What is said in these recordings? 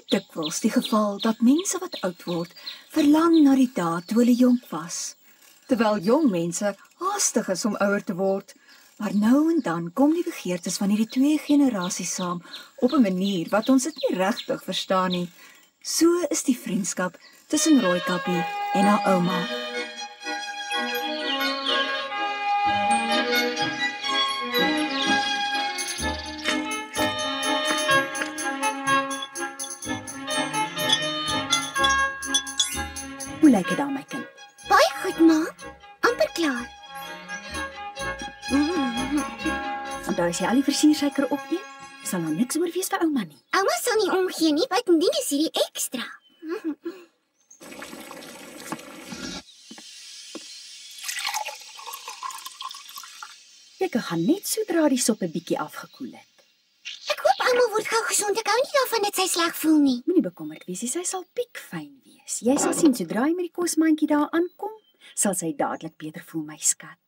dikwels die geval dat mense wat oud word, verlang na die dae toe hulle jonk was. Terwyl jong mense haastig is om ouer te word, maar nou en dan kom die begeertes van hierdie twee generasies saam op 'n manier wat ons dit nie regtig verstaan nie. So is die vriendskap tussen Rooikappie en haar ouma. Hoe lyk dit dan, my kind? Baie goed, ma. Amper klaar. Onthou as jy al die versiersuiker opeet, sal daar niks oor wees vir ouma nie. Ouma sal nie omgee nie, buitendien is hierdie ekstra. Jy kan gaan net sodra die sop 'n bietjie afgekoel het. Ek hoop ouma word gou gesond. Ek hou nie daarvan dat sy sleg voel nie. Moenie bekommerd wees nie, sy sal piekfyn wees. Jy sal sien sodra jy met die kosmandjie daar aankom, sal sy dadelik beter voel, my skat.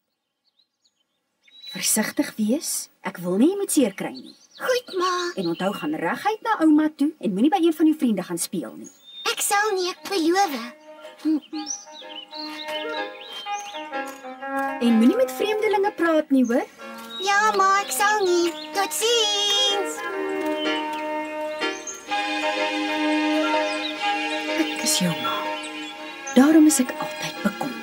Versigtig wees. Ek wil nie jy moet seer kry nie. Goed, ma. En onthou gaan reguit na ouma toe en moenie by een van jou vriende gaan speel nie. Ek sal nie, ek beloof. En moenie met vreemdelinge praat nie, hoor? Ja, ma, ek sal nie. Totsiens. Ek is jou ma. Daarom is ek altyd bekommerd.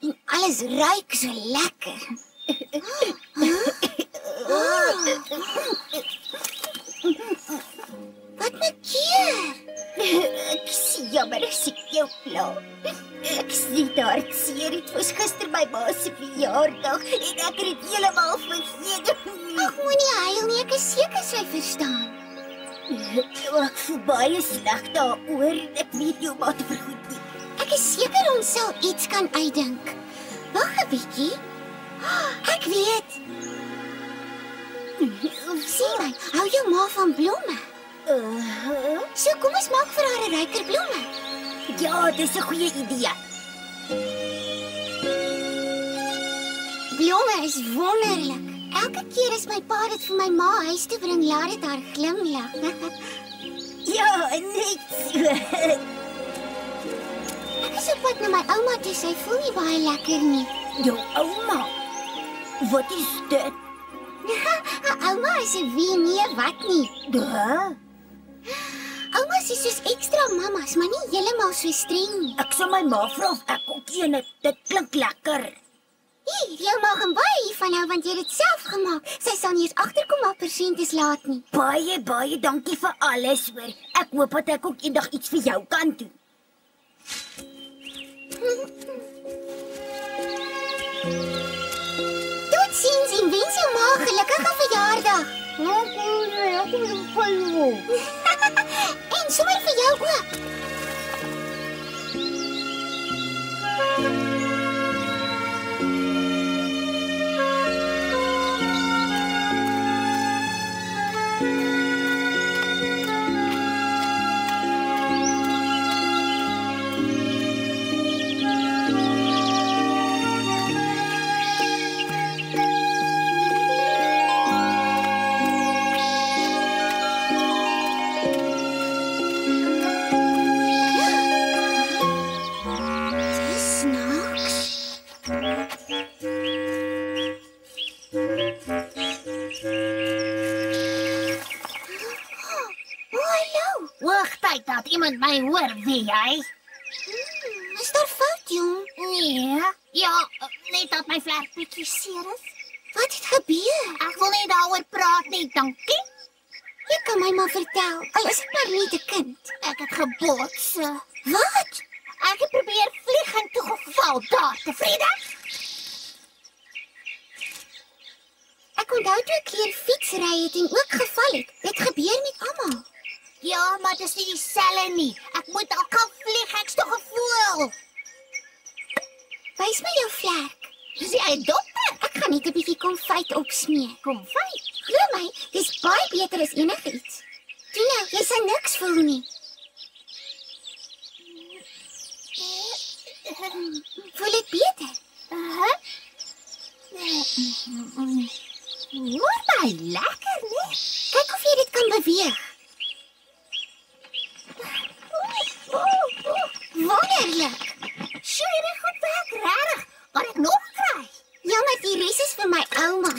En alles ruik so lekker. Wat 'n keer. Ek sien jammer as ek jou pla. Ek sien daar seer. Dit was gister my ma se verjaardag en ek het dit heeltemal vergeet. Ag, moenie huil nie. Ek is seker sy verstaan. Ek voel baie sleg daaroor. Ek weet jou ma te vergoed nie. Ek is seker ons sal iets kan uitdink. Wag 'n bietjie. Ek weet. Sien my, hou jou ma van blomme. So kom ons maak vir haar 'n ryker blomme. Ja, dis 'n goeie idee. Blomme is wonderlik. Elke keer as my pa dit vir my ma huis toe bring, laat dit haar glimlag. Ja, net so. Ek is op pad na my ouma toe, sy voel nie baie lekker nie. Jou ouma? Wat is dit? Ouma is 'n wie, nee, wat nie. Oumas is soos ekstra mamas, maar nie heeltemal so streng nie. Ek sal my ma vra of ek ook een het. Dit klink lekker. Hier, jou ma gaan baie hiervan hou want jy het dit self gemaak. Sy sal nie eens agterkom maar persent is laat nie. Baie dankie vir alles, hoor. Ek hoop dat ek ook eendag iets vir jou kan doen. Totsiens en wens jou ma 'n gelukkige verjaardag. En sommer vir jou ook. Iemand my hoor, wie jy? Is daar fout, jong? Nee, ja, net dat my vlerk bietjie seer is. Wat het gebeur? Ek wil nie daaroor praat nie, dankie. Jy kan my maar vertel, al is ek maar net 'n kind. Ek het gebots. Wat? Ek het probeer vlieg en toe geval daar, tevrede? Ek onthou toe ek leer fietsry het en ook geval het. Dit gebeur met almal. Ja, maar dit is nie dieselfde nie. Ek moet al kan vlieg, ek's tog 'n voël. Wys my jou vlek. Dis jy 'n dokter? Ek gaan net 'n bietjie konfyt opsmeer. Konfyt? Glo my, dis baie beter as enigiets. Toe nou, jy sal niks voel nie. Voel dit beter? Word baie lekker, nee? Kyk of jy dit kan beweeg. Wonderlik. Sjoe, jy goed werk, regtig. Kan ek nog kry? Ja, maar die res is vir my ouma.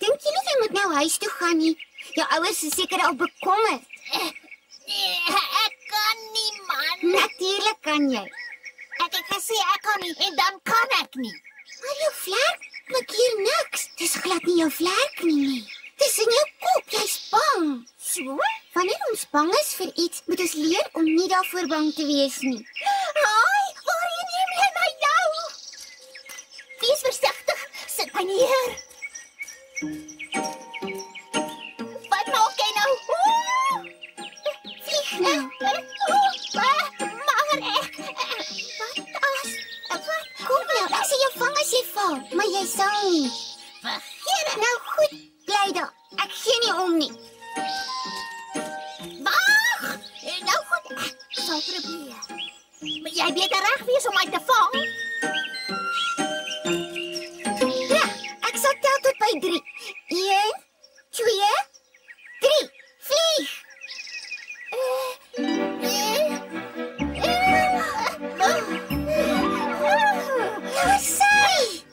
Dink jy nie jy moet nou huis toe gaan nie? Jou ouers is seker al bekommerd. Ek kan nie, man. Natuurlik kan jy. Ek het gesê ek kan nie en dan kan ek nie. Maar jou vlek maak hier niks. Dis glad nie jou vlek nie. Dis in jou kop, jy's bang. So? Wanneer ons bang is vir iets, moet ons leer om nie daarvoor bang te wees nie. Haai, waarheen neem jy my nou? Wees versigtig, sit my neer. Wat maak jy nou? Vlieg nou. Maar ek... Wat? Kom nou, ek sê jou vang as jy val, maar jy sal nie. Vergeet het. Nou goed, bly daar. Ek gee nie om nie. Wag! Nou goed, ek sal probeer. Maar jy beter reg wees om my te vang. Ja, ek sal tel tot by 3. 1, 2, 3. Vlieg! Daar sy!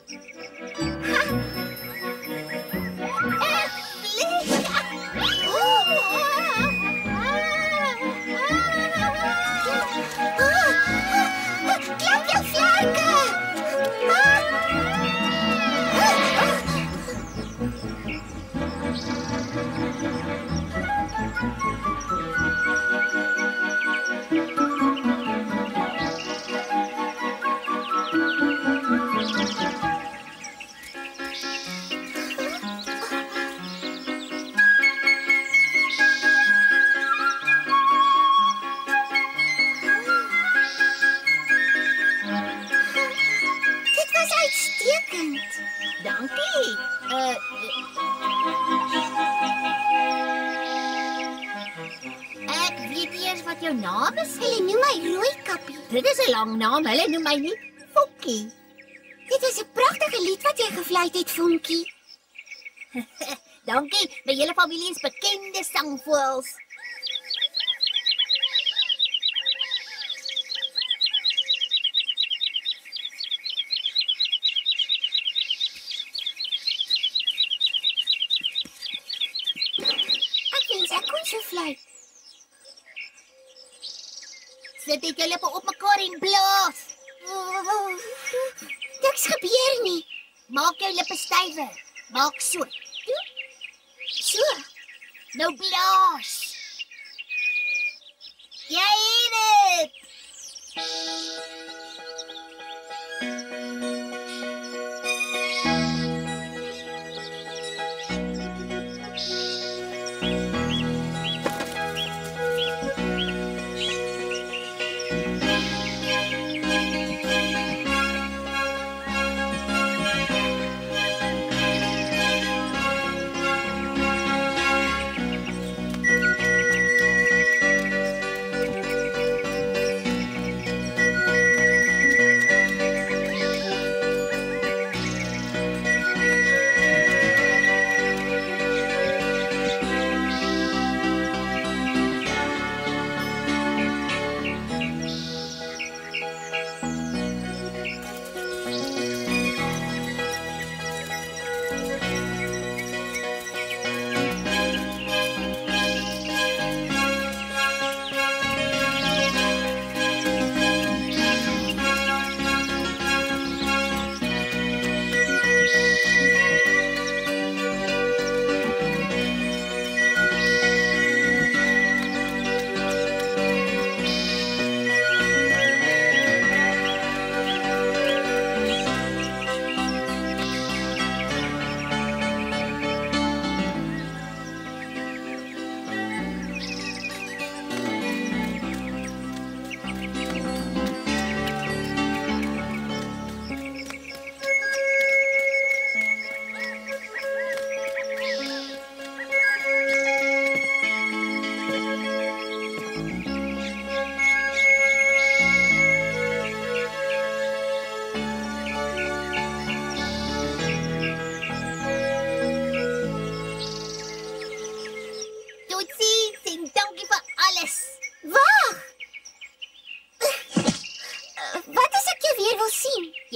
Klap jou vlerke! Dit was uitstekend. Dankie. Ek weet nie eens wat jou naam is. Hulle noem my Rooikappie. Dit is 'n lang naam. Hulle noem my nie Vonkie. Dit is 'n pragtige lied wat jy gefluit het, Vonkie. Dankie. My hele familie is bekende sangvoëls. Ek kon so fluit. Sit dit jou lippe op mekaar en blaas. Niks gebeur nie. Maak jou lippe stywer. Maak so. So. Nou blaas. Jy het dit.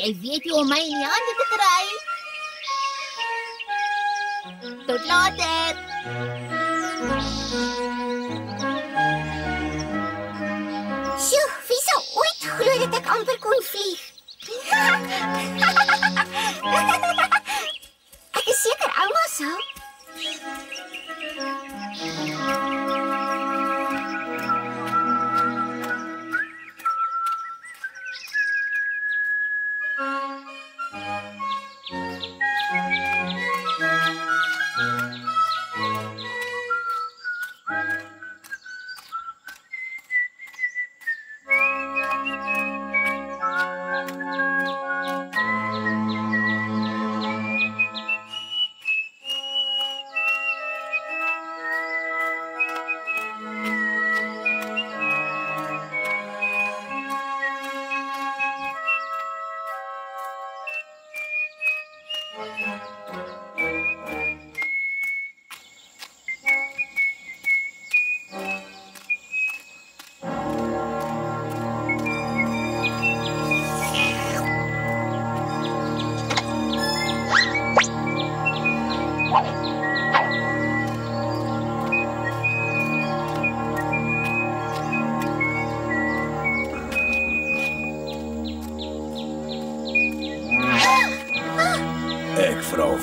Jy weet hoe om my in die hande te kry. Tot later. Sjoe, wie sou ooit glo dat ek amper kon vlieg? Ek is seker ouma sou.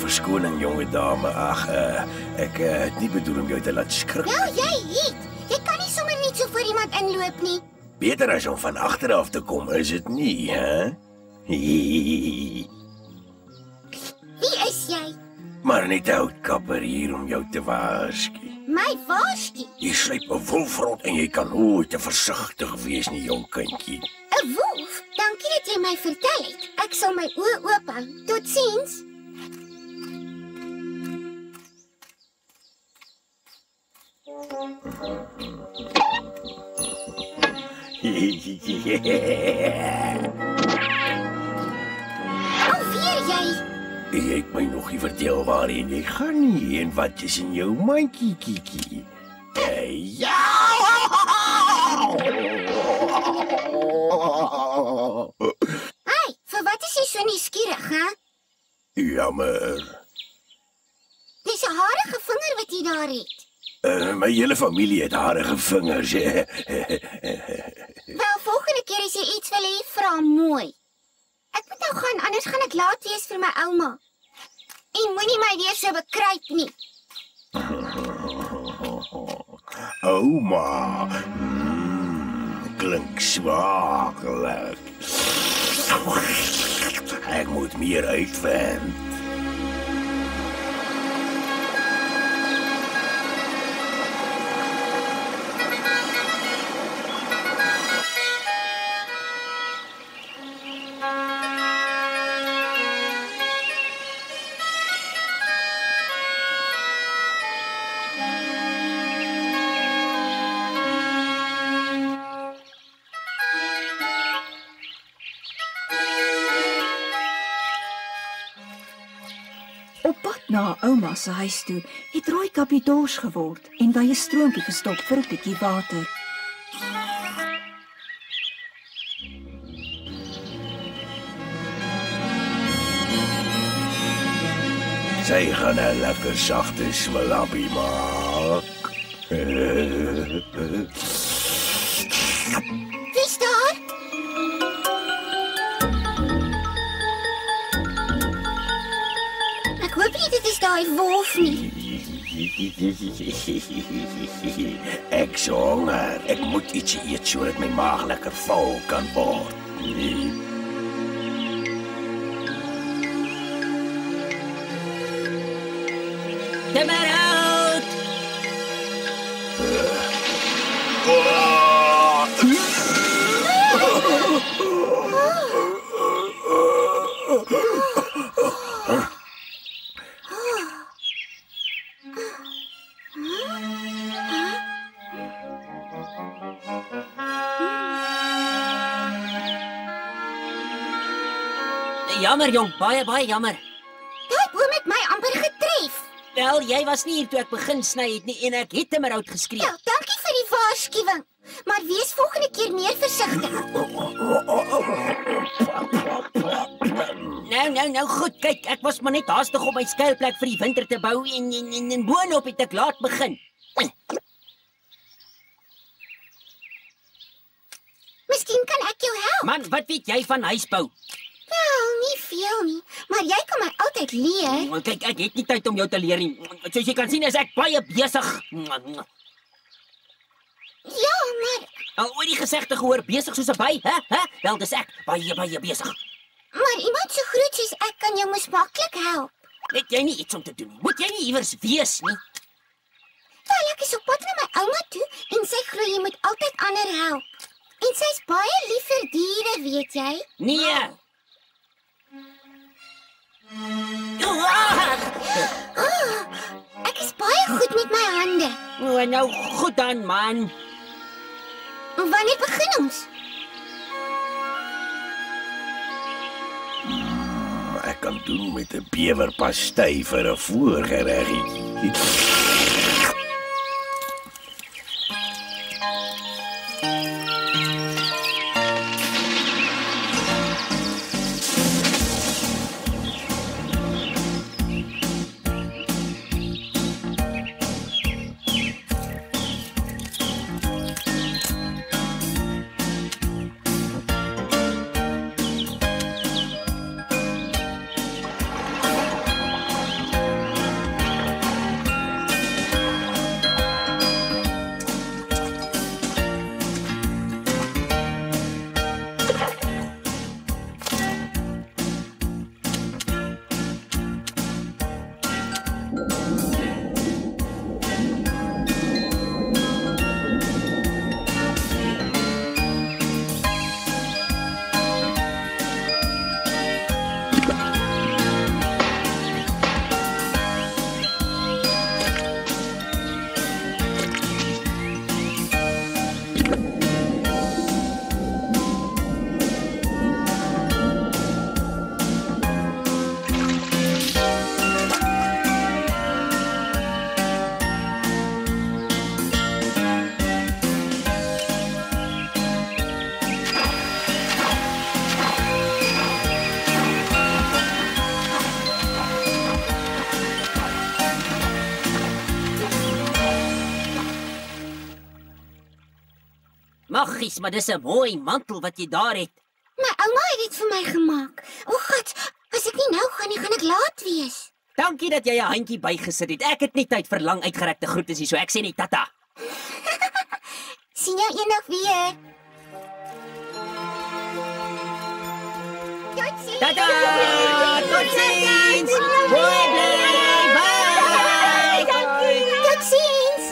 Verskoning, jonge dame. Ag, ek het nie bedoel om jou te laat skrik. Nou, jy het. Jy kan nie sommer net so voor iemand inloop nie. Beter as om van agter af te kom, is dit nie, hè? Wie is jy? Maar net 'n houtkapper hier om jou te waarsku. My waarsku. Jy sluip 'n wolf rond en jy kan nooit te versigtig wees nie, jong kindjie. 'n Wolf? Dankie dat jy my vertel het. Ek sal my oë oop hou. Totsiens. Alweer jy? Jy het my nog nie vertel waarheen jy gaan nie en wat is in jou mandjie, Kiki. Ja! Hey, vir wat is jy so nuuskierig, hè? Jammer. Dis 'n harige vinger wat jy daar het. My hele familie het harige vingers. Wel, volgende keer as jy iets wil hê, vra mooi. Ek moet nou gaan, anders gaan ek laat wees vir my ouma. En moenie my weer so bekruip nie. Ouma. Klink smaaklik. Ek moet meer uitvind. Op pad na ouma se huis toe het Rooikappie dors geword en by 'n stroompie gestop vir 'n bietjie water. Sy gaan 'n lekker sagte smelappie maak. Wie's daar? Ek hoop nie dit is daai wolf nie. Ek honger. Ek moet iets eet sodat my maag lekker vol kan word. Timmer out! Jammer jong, baie jammer. Daai boom het my amper getref. Wel, jy was nie hier toe ek begin sny het nie en ek het Timmer out geskree. Ja, dankie vir die waarskuwing. Maar wees volgende keer meer versigtig. Nou goed, kyk, ek was maar net haastig om my skuilplek vir die winter te bou en boonop het ek laat begin. Miskien kan ek jou help. Man, wat weet jy van huisbou? Wel, nie veel nie, maar jy kan my altyd leer. Kyk, ek het nie tyd om jou te leer nie. Soos jy kan sien, is ek baie besig. Ja, maar Al ooit die gesegde gehoor, besig soos 'n by, hè? Wel, dis ek, baie besig. iemand so groot soos ek kan jou mos maklik help. Het jy nie iets om te doen nie? Moet jy nie iewers wees nie? Wel, ek is op pad na my ouma toe en sy glo jy moet altyd ander help. En sy's baie lief vir diere, weet jy? Nee. Ek is baie goed met my hande. Nou goed dan, man. Wanneer begin ons? Ek kan doen met 'n bewerpastei vir 'n voorgereggie. Maggies, maar dis 'n mooi mantel wat jy daar het. My ouma het dit vir my gemaak. O God, as ek nie nou gaan nie, gaan ek laat wees. Dankie dat jy 'n handjie bygesit het. Ek het nie tyd vir lang uitgerekte groetes nie, so ek sê net tata. Sien jou eendag weer. Totsiens. Tata! Totsiens! Mooi bly! Bye! Totsiens.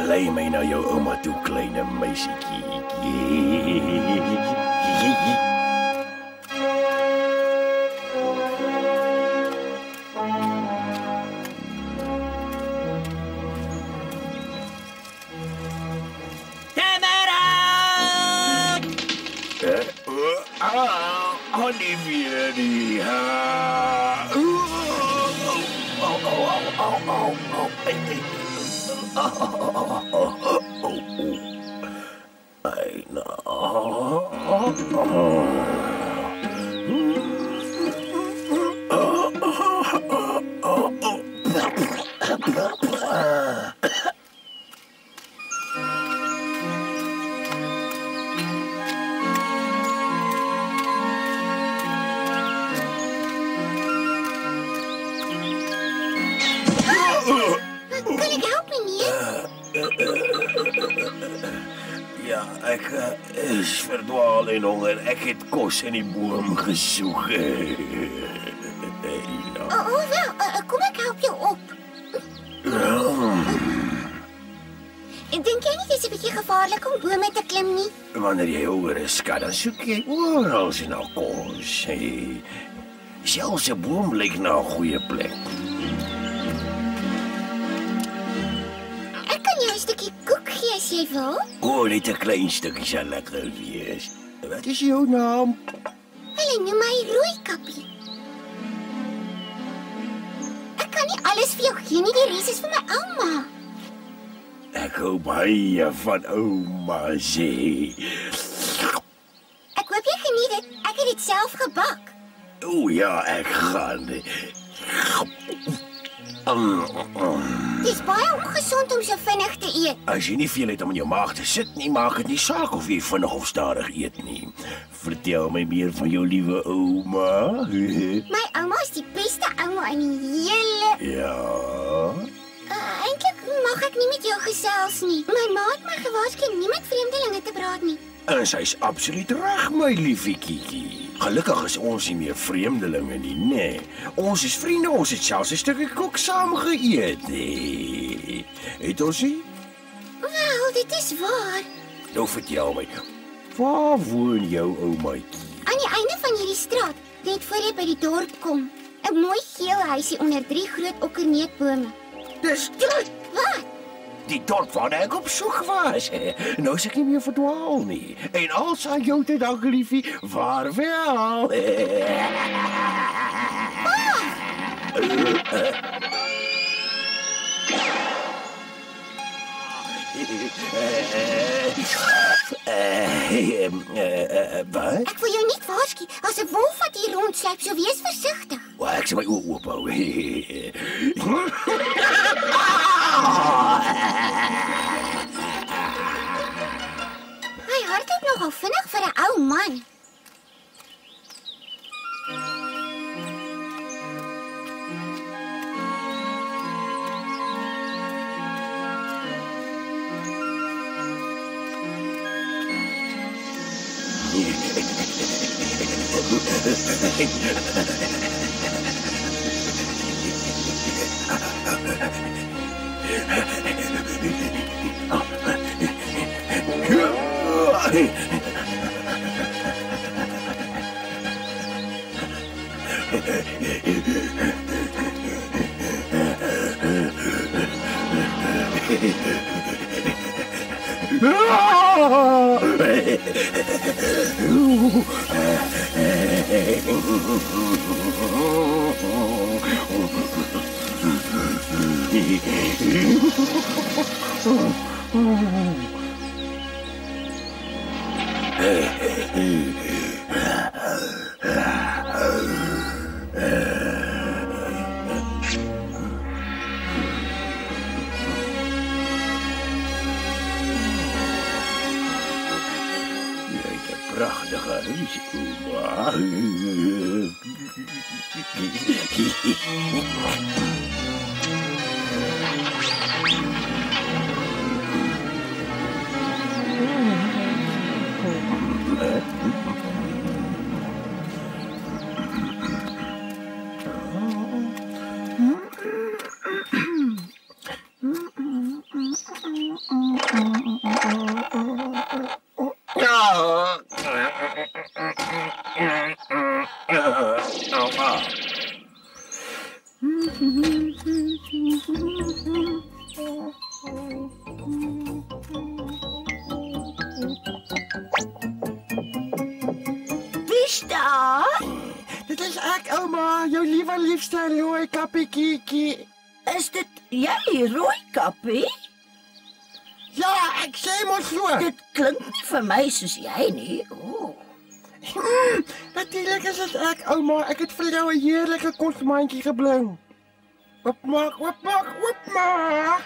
Lei my na jou ouma toe, kleine meisietjie. Olivia, die Kan ek help, meneer? Ja, ek is verdwaal en honger. Ek het kos in die boom gesoek. Wel, kom ek help jou op. Dink jy nie dit is 'n bietjie gevaarlik om bome te klim nie? Wanneer jy honger is, skat, dan soek jy oral na kos. Selfs 'n boom lyk na 'n goeie plek. Ek kan jou 'n stukkie koek gee as jy wil. O, net 'n klein stukkie sal lekker wees. Wat is jou naam? Hulle noem my Rooikappie. Ek kan nie alles vir jou gee nie, die res is vir my ouma. Ek hou baie van ouma sê. Ek hoop jy geniet dit. Ek het dit self gebak. O ja, ek gaan. Dis baie ongesond om so vinnig te eet. As jy nie veel het om in jou maag te sit nie, maak dit nie saak of jy vinnig of stadig eet nie. Vertel my meer van jou liewe ouma. My ouma is die beste ouma in die hele... Ja. Eintlik mag ek nie met jou gesels nie. My ma het my gewaarsku nie met vreemdelinge te praat nie. En sy's absoluut reg, my liefie Kiki. Gelukkig is ons nie meer vreemdelinge nie, nee. Ons is vriende, ons het selfs 'n stukkie koek saam geëet. Het ons nie? Wel, dit is waar. Nou vertel my, waar woon jou oumaatjie? Aan die einde van hierdie straat, net voor jy by die dorp kom. 'n Mooi geel huisie onder 3 groot okkerneetbome. Dis dit. Wat? Die dorp waar ek op soek was. Nou is ek nie meer verdwaal nie. En als aan jou te dank, liefie, vaarwel. Wat? Ek wil jou niet waarsku. As 'n wolf wat hier rondsluip, so wees versigtig. Ek sal my oë oop hou. Hy hardloop nogal vinnig vir 'n ou man. Prachtige huis, ouma. Dit is ek, ouma, jou liewe liefste Rooikappie Kiki. Is dit jy, Rooikappie? Ja, ek sê mos so. Dit klink nie vir my soos jy nie. O. Natuurlik is dit ek, ouma. Ek het vir jou 'n heerlike kosmandjie gebring. Oopmaak, oopmaak, oopmaak.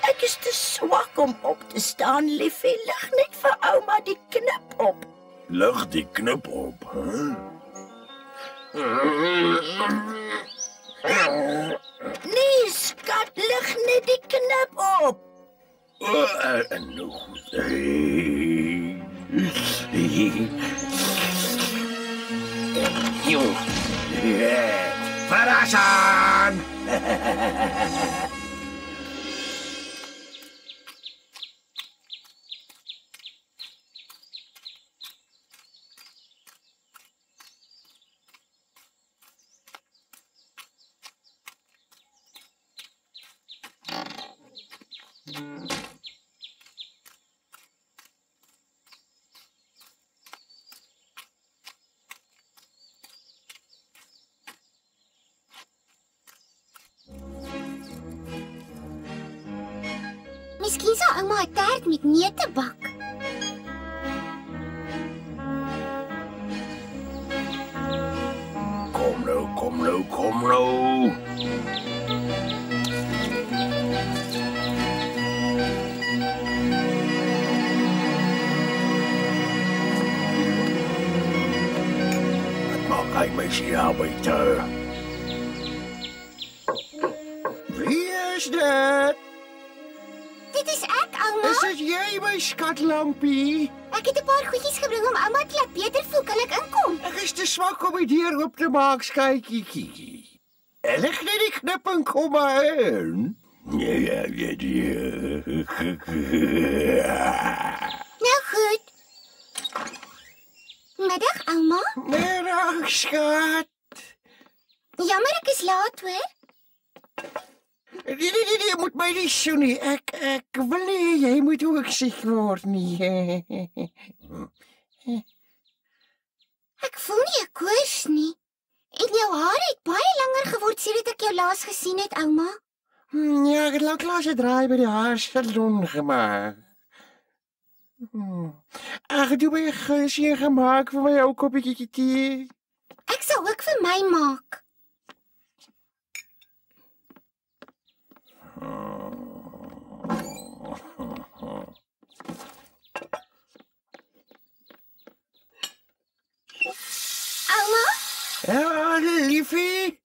Ek is te swak om op te staan, liefie. Lig net vir ouma die knip op. Lig die knip op, hè? Nee, skat, lig net die knip op. Nou goed. Verrassing! ouma 'n taart met neute bak. Kom nou. Wat maak hy my hier buite? Wie is dit? Dit is ek, ouma. Is dit jy, my skatlampie? Ek het 'n paar goedjies gebring om ouma te laat beter voel. Kan ek inkom? Ek is te swak om die deur oop te maak, skytjie Kiki. Lig net die knip en kom maar in. Nou goed. Middag, ouma. Middag, skat. Jammer ek is laat, hoor. Nee, moet my nie so nie. Ek wil nie, jy moet ook siek word nie. Ek voel nie 'n koors nie. En jou hare het baie langer geword sedert ek jou laas gesien het, ouma. Ja, ek het lanklaas 'n draai by die haarsalon gemaak. Ag, jy het my 'n gesie gemaak vir my ou koppietjie tee. Ek sal ook vir my maak. Ouma, Ja, liefie.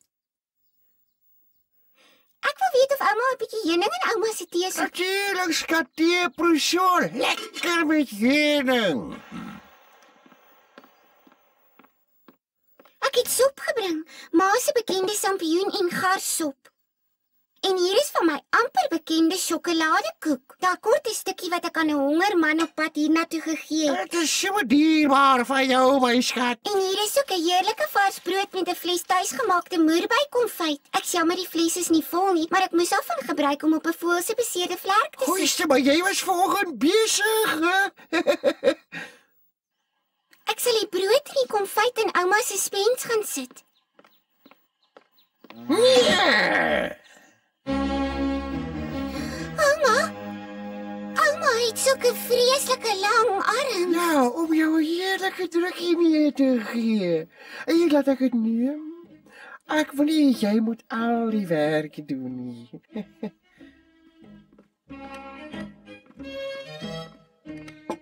ek wil weet of ouma 'n bietjie heuning in ouma se tee sit. Natuurlijk, skat, tee, persoon. Lekker met heuning. Ek het sop gebring, ma se bekende sampioen en garssop. En hier is van my amper bekende sjokoladekoek. Daar kort 'n stukkie wat ek aan 'n honger man op pad hiernatoe gegee het. Het is so dierbaar van jou, my skat. En hier is ook 'n heerlike vars brood met 'n fles tuisgemaakte moerbeikonfyt. Ek sê maar die fles is nie vol nie, maar ek moes daarvan gebruik om op 'n voël se beseerde vlek te sit. Goeie, maar jy was vanoggend besig, hè? Ek sal die brood en die konfyt in ouma se spens gaan sit. Nee. Ouma het sulke vreeslike lang arms. Ja, om jou 'n heerlike drukkie mee te gee. En jy laat ek dit neem. Ek wil nie jy moet al die werk doen nie.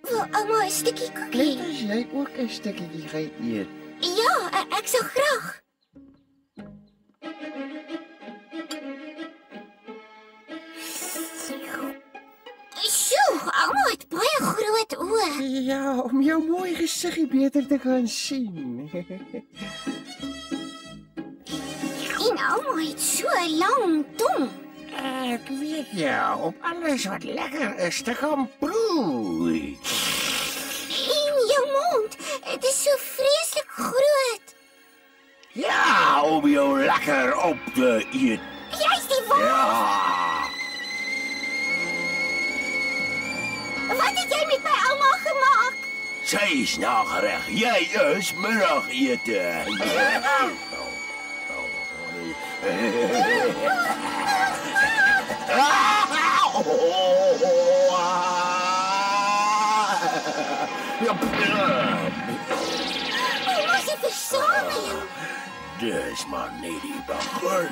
Wil ouma 'n stukkie koekie? Net as jy ook 'n stukkie gaan eet. Ja, ek sal graag. Sjoe, ouma het baie groot oë. Ja, om jou mooi gesiggie beter te kan sien. En ouma het so 'n lang tong. Ek weet ja, op alles wat lekker is te gaan proe. En jou mond, dit is so vreeslik groot. Ja, om jou lekker op te eet. Jy's die wolf. Ja. Wat het jy met my ouma gemaak? Sy is nagereg. Jy is middagete. Ouma se versameling. Dis maar net die begin.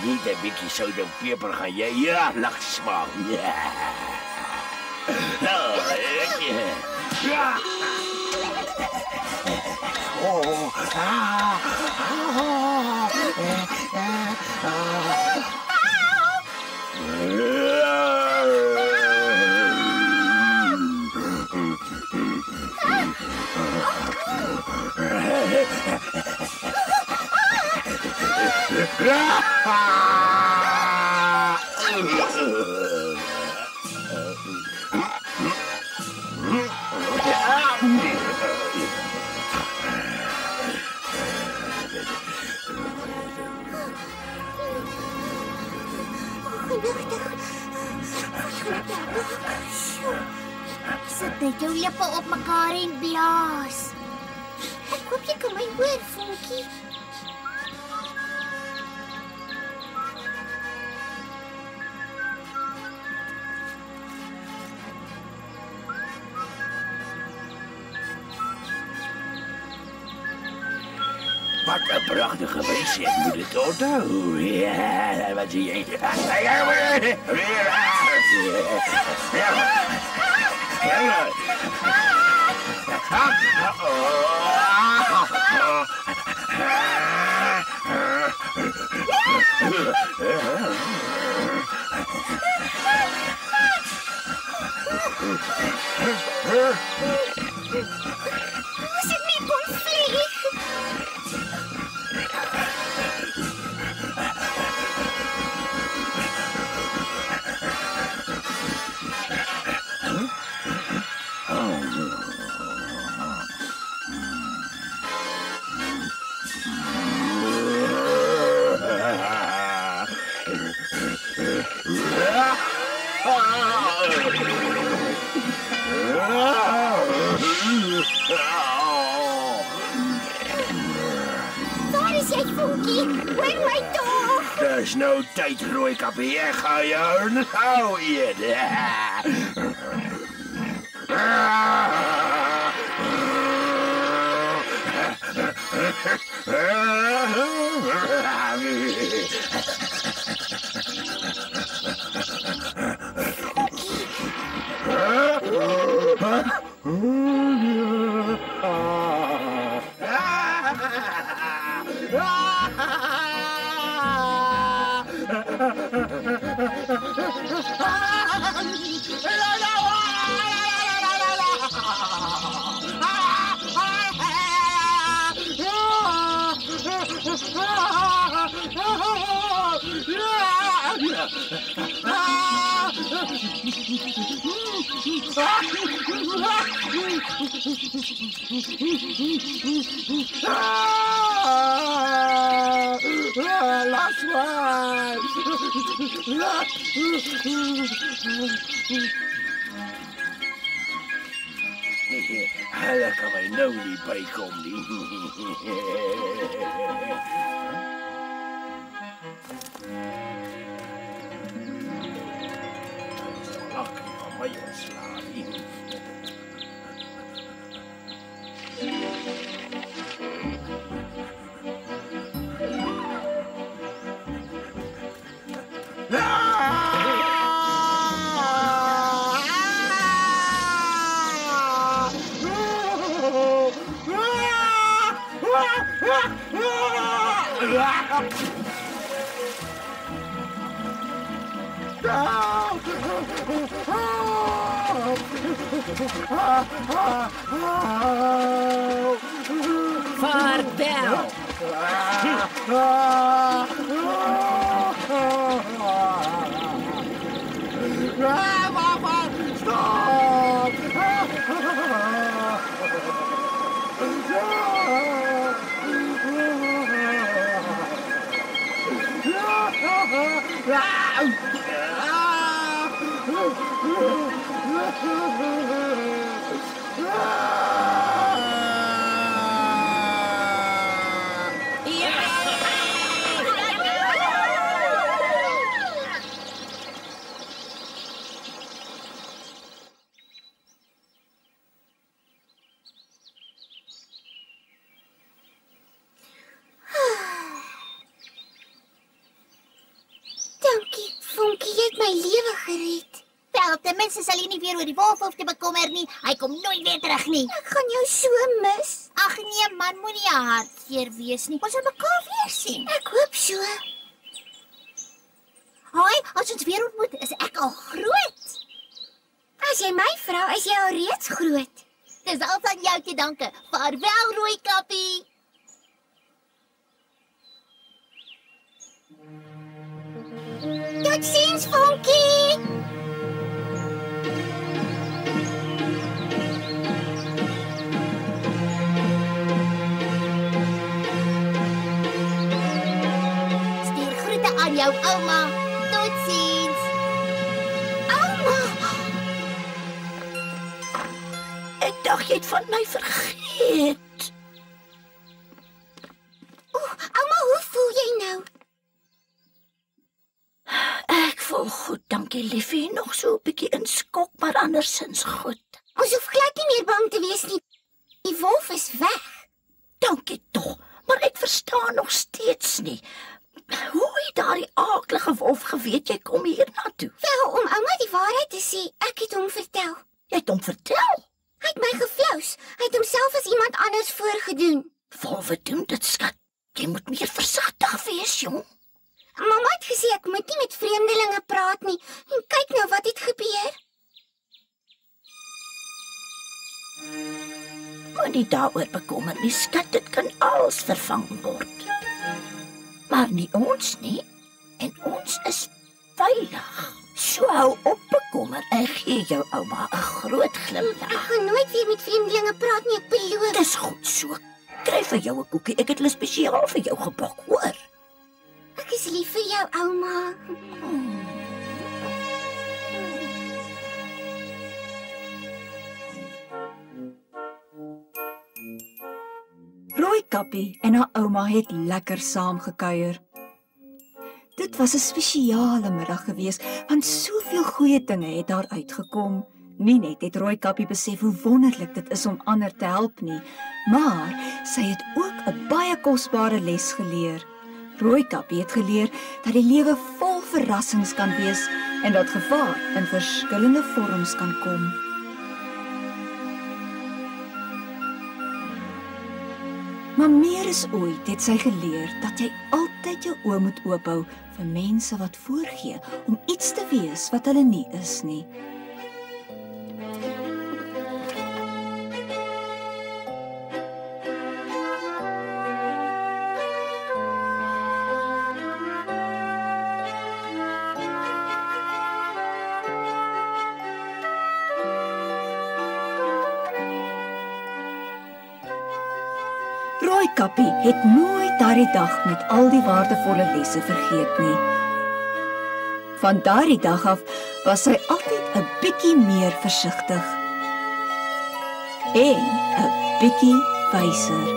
Niet een beetje zout en peper gaan jij heerlijk smaken. Ja. Sit net jou lippe op mekaar en blaas. Ek hoop jy kan my hoor, Vonkie. Wat 'n pragtige wys, ek moet dit onthou. Ja, wat zie jy? As ek net kon vlieg. Waar is jy, Vonkie? Hoor my tog. Dis nou tyd, Rooikappie. Ek gaan jou nou eet. Last one! Hulle kan my nou nie bykom nie. Lak van my ontslaan nie. Vaarwel! Dankie, Vonkie, jy het my lewe gered. Wel, ten minste sal jy nie weer oor die wolf hoef te bekommer nie. Hy kom nooit weer terug nie. Ek gaan jou so mis. Ag nee man, moenie hartseer wees nie. Ons sal mekaar weer sien. Ek hoop so. Hoi, as ons weer ontmoet, is ek al groot. As jy my vra, is jy al reeds groot. Dis al aan jou te danke. Vaarwel, Rooikappie. Totsiens, Vonkie! Stuur groete aan jou ouma. Totsiens. Ouma! Ek dink jy het van my vergeet. Ouma, hoe voel jy nou? Ek voel goed, dankie liefie. Nog so 'n bietjie in skok, maar andersins goed. Ons hoef glad nie meer bang te wees nie. Die wolf is weg. Dankie tog, maar ek verstaan nog steeds nie. Hoe het daardie aaklige wolf geweet jy kom hiernatoe? Wel, om ouma die waarheid te sê, ek het hom vertel. Jy het hom vertel? Hy het my gevlous. Hy het homself as iemand anders voorgedoen. Wolwe doen dit, skat. Jy moet meer versigtig wees, jong. Mamma het gesê ek moet nie met vreemdelinge praat nie. En kyk nou wat het gebeur. Moenie daaroor bekommer nie, skat, dit kan alles vervang word. Maar nie ons nie, en ons is veilig. So hou op bekommer, ek gee jou ouma 'n groot glimlag. Ek gaan nooit weer met vreemdelinge praat nie, ek beloof. Dis goed so. Kry vir jou 'n koekie, ek het hulle spesiaal vir jou gebak, hoor. Ek is lief vir jou, ouma. Rooikappie en haar ouma het lekker saam gekuier. Dit was 'n spesiale middag gewees, want soveel goeie dinge het daar uitgekom. Nie net het Rooikappie besef hoe wonderlik dit is om ander te help nie, maar sy het ook 'n baie kosbare les geleer. Rooikappie het geleer dat die lewe vol verrassings kan wees en dat gevaar in verskillende vorms kan kom. Maar meer as ooit het sy geleer dat jy altyd jou oë moet oophou vir mense wat voorgee om iets te wees wat hulle nie is nie. Rooikappie het nooit daardie dag met al die waardevolle lesse vergeet nie. Van daardie dag af was sy altyd 'n bietjie meer versigtig en 'n bietjie wyser.